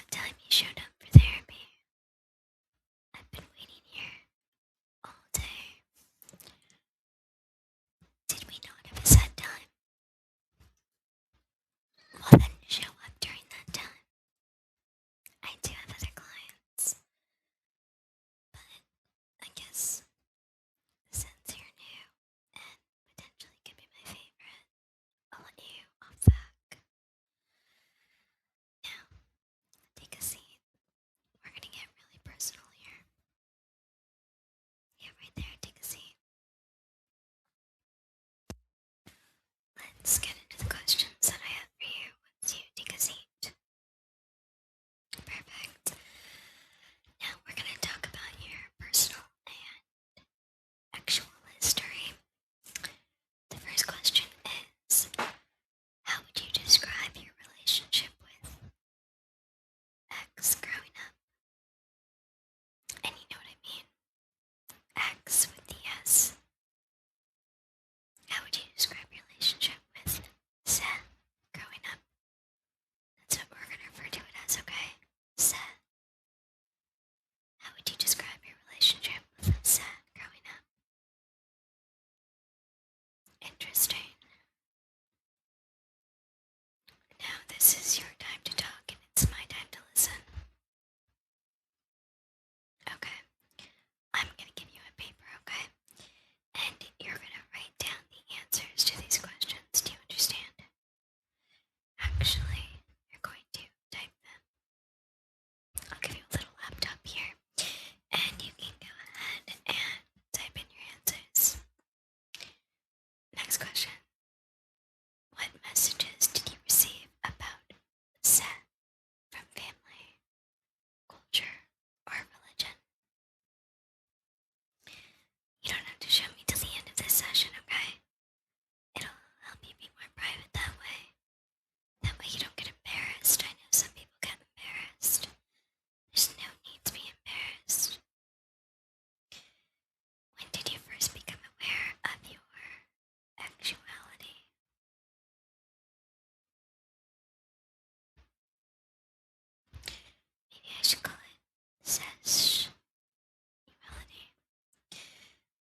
about time you showed up for therapy. I've been waiting here all day. Did we not have a set time? Well then, show up during that time. I do have other clients, but I guess since you're new and potentially could be my favorite, I'll let you off the hook. Now, take a seat. We're gonna get really personal here. Yeah, right there, take a seat. Let's get into the questions that I have for you once you take a seat. Perfect. Now we're gonna talk about your personal and actual history. The first question is, how would you describe your relationship with X growing up? And you know what I mean? X with the S. How would you describe your relationship with Seth growing up? That's what we're gonna refer to it as, okay? Seth. How would you describe your relationship with Seth growing up? Interesting. Now this is your time to talk and it's my time to listen. Okay. I'm gonna give you a paper, okay? And you're gonna write down the answers to these questions. Do you understand? Actually, you're going to type them. I'll give you a little laptop here, and you can go ahead and type in your answers. Next question. What messages did you receive about Seth from family, culture, or religion? You don't have to show me till the end of this session, okay? It'll help you be more private that way. That way you don't get embarrassed. I know some people get embarrassed. There's no need to be embarrassed. When did you first become aware of your actuality? Maybe I should call it sexuality.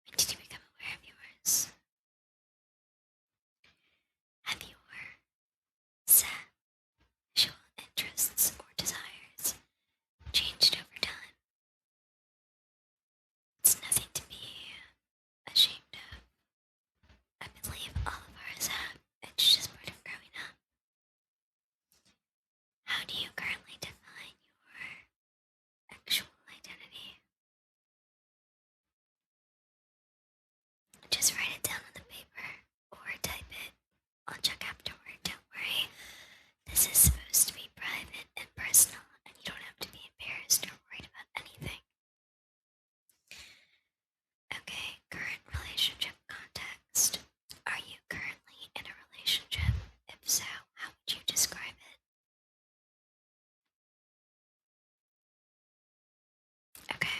When did you become aware of yours? Have your sexual interests or desires changed over time? It's nothing to be ashamed of. I believe all of ours have. It's just part of growing up. How do you currently define your actual identity? Just write it down on the paper or type it. I'll check afterward, don't worry. This is supposed to be private and personal, and you don't have to be embarrassed or worried about anything. Okay, current relationship context. Are you currently in a relationship? If so, how would you describe it? Okay.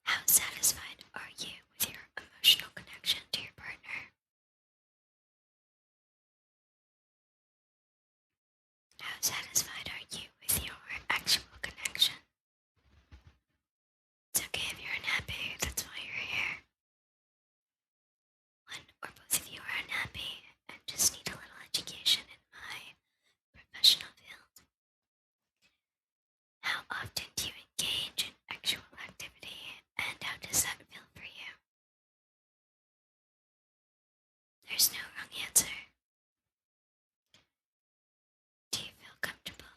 How satisfied are you with your emotional connection to your partner? How satisfied are you with your actual connection? It's okay if you're unhappy, that's why you're here. One or both of you are unhappy and just need a little education in my professional field. How often do you engage in actual activity, and how does that feel for you? There's no wrong answer. Do you feel comfortable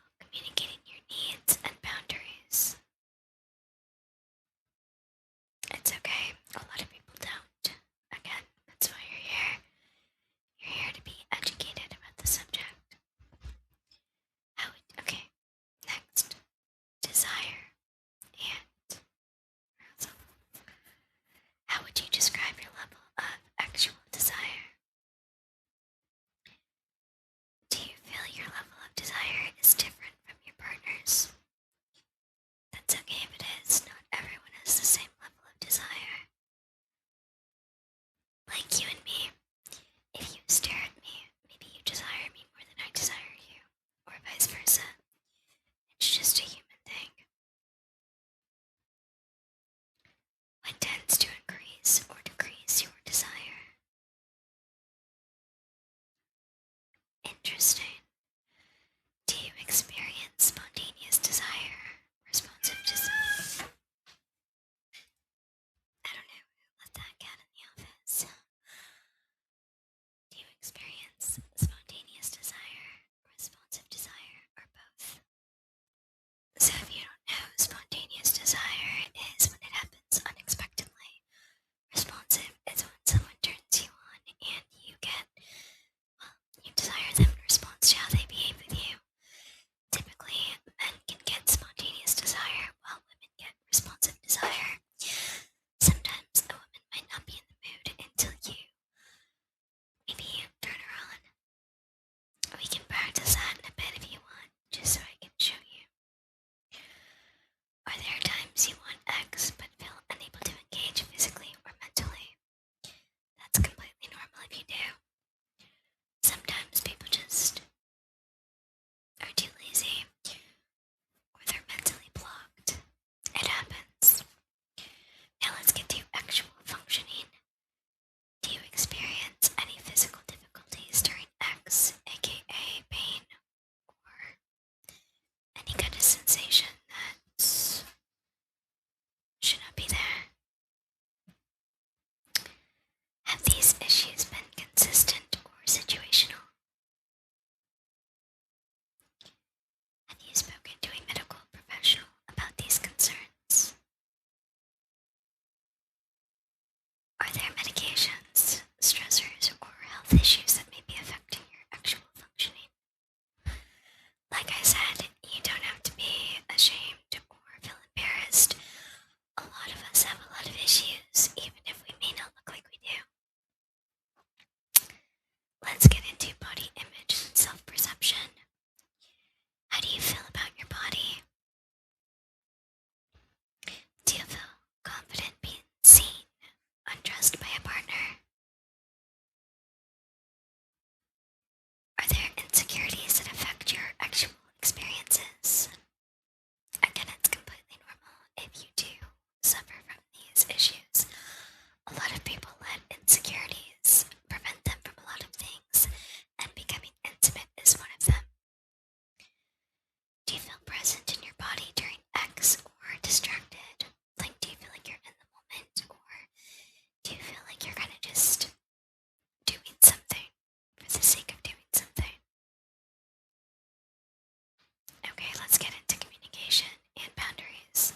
health issues that may be affecting your actual functioning. Like I said, you don't have to be ashamed or feel embarrassed. A lot of us have a lot of issues, even if we may not look like we do. Let's get into body image and self-perception. How do you feel about your body? Do you feel confident being seen, undressed by a partner? Are there insecurities that affect your actual experiences? Again, it's completely normal if you do suffer from these issues. A lot of people let insecurities prevent them from a lot of things, and becoming intimate is one of them. Do you feel present in your body during X or distracted? Like, do you feel like you're in the moment, or do you feel like you're kind of just doing something for the sake of doing something? Okay, let's get into communication and boundaries.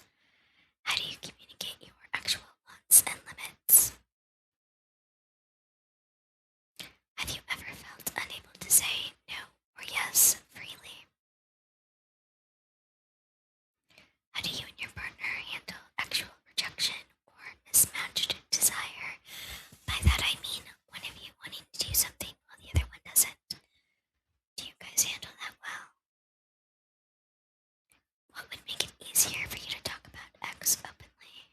How do you communicate your actual wants and limits? Have you ever felt unable to say no or yes freely? How do you and your partner handle actual rejection or mismatched desire? By that I mean one of you wanting to do something while the other one doesn't. Do you guys handle that well? What would make it easier for you to talk about X openly?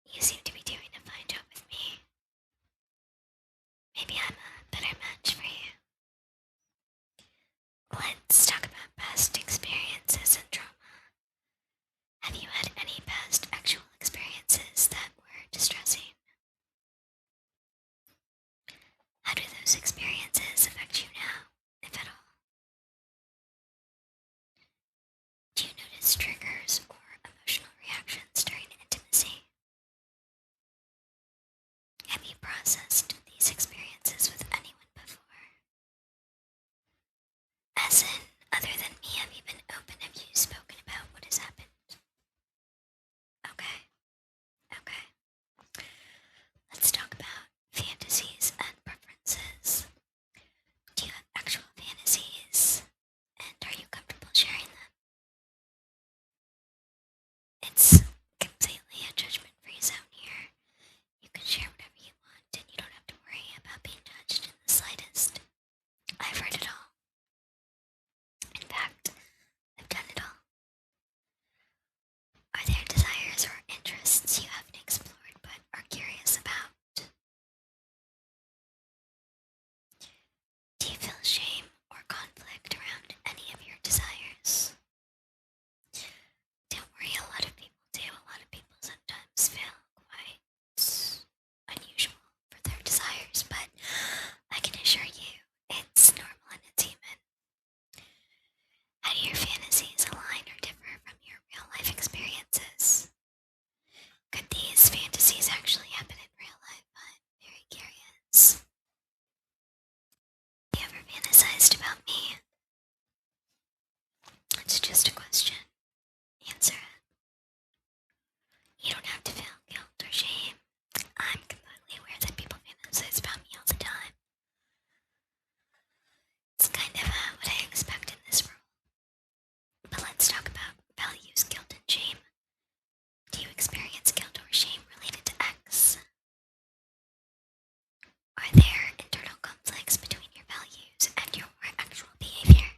You seem to be doing a fine job with me. Maybe I'm a better match for you. Let's talk about past experiences and trauma. Have you had any past actual experiences that were distressing? How do those experiences affect you now, if at all? Do you notice triggers or emotional reactions during intimacy? Have you processed these experiences with anyone before? As in, other than me, have you been open? Have you spoken about what has happened? Okay, okay. Let's talk about fantasies and preferences. Do you have actual fantasies? And are you comfortable sharing them? It's completely a judgment-free zone here. You can share whatever you want, and you don't have to worry about being judged in the slightest. I've heard it all. In fact, I've done it all. Are there desires or interests you haven't explored but are curious about? Do you feel shame or conflict around any of your desires? Don't worry, a lot of people do. A lot of people sometimes feel quite unusual for their desires, but I can assure you it's normal and it's human. How do your fantasies align or differ from your real life experiences? Could these fantasies actually happen in real life? I'm very curious. Have you ever fantasized about me? It's just a question. Answer it. You don't have to feel guilt or shame. I'm completely aware that people fantasize about me all the time. It's kind of what I expect in this role. But let's talk about values, guilt, and shame. Do you experience guilt or shame related to X? Are there internal conflicts between your values and your actual behavior?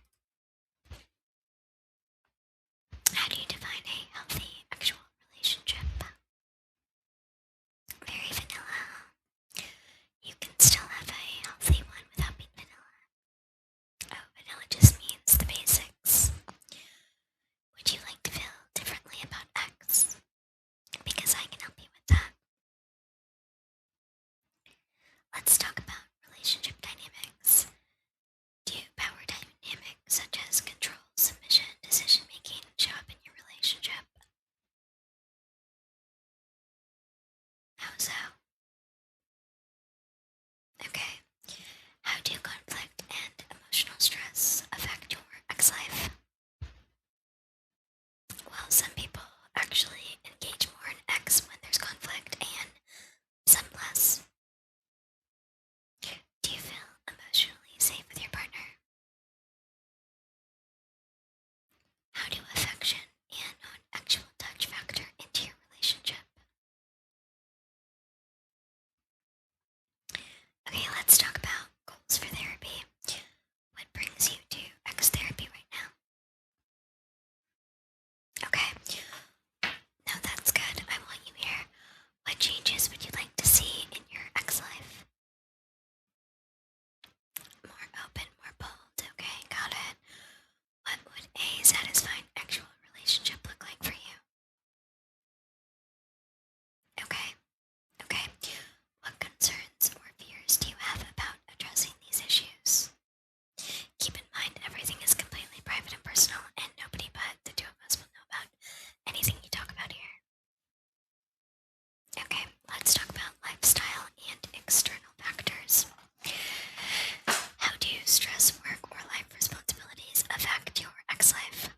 ex life?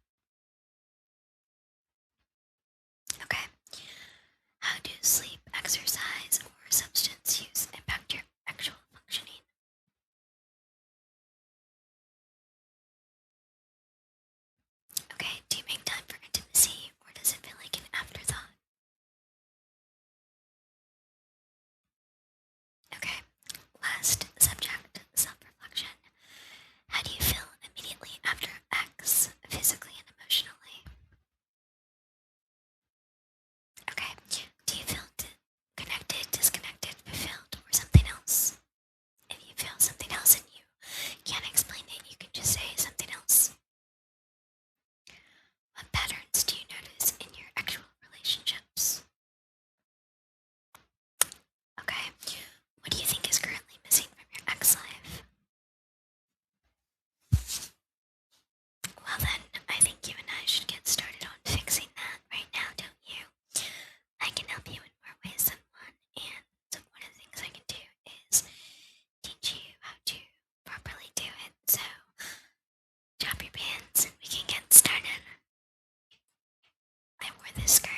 Okay. How do sleep, exercise, or substance use impact your actual functioning? Okay, do you make time for intimacy, or does it feel like an afterthought? Okay, last subject, self-reflection. How do you feel immediately after X, physically and emotionally? Okay, do you feel connected, disconnected, fulfilled, or something else? If you feel something else and you can't explain it, you can just say something else. What patterns do you notice in your actual relationships? Okay, what do you think is currently missing from your ex life? Well then, I think you and I should get started on fixing that right now, don't you? I can help you in more ways than one, and one of the things I can do is teach you how to properly do it. So, drop your pants and we can get started. I wore this skirt